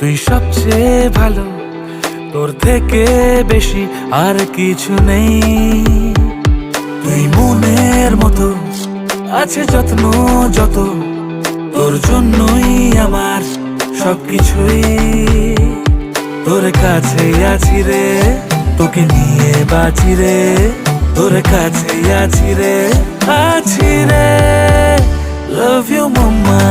তুই সবচেয়ে ভালো, তোর থেকে বেশি আর কিছু নেই। তুই মনের মতো, আছে যত্ন যত, তোর জন্যই আমার সবকিছুই। তোর কাছে আছি রে, তোকে নিয়ে বাঁচি রে, তোর কাছে আছি রে, আছি রে। Love you mamma.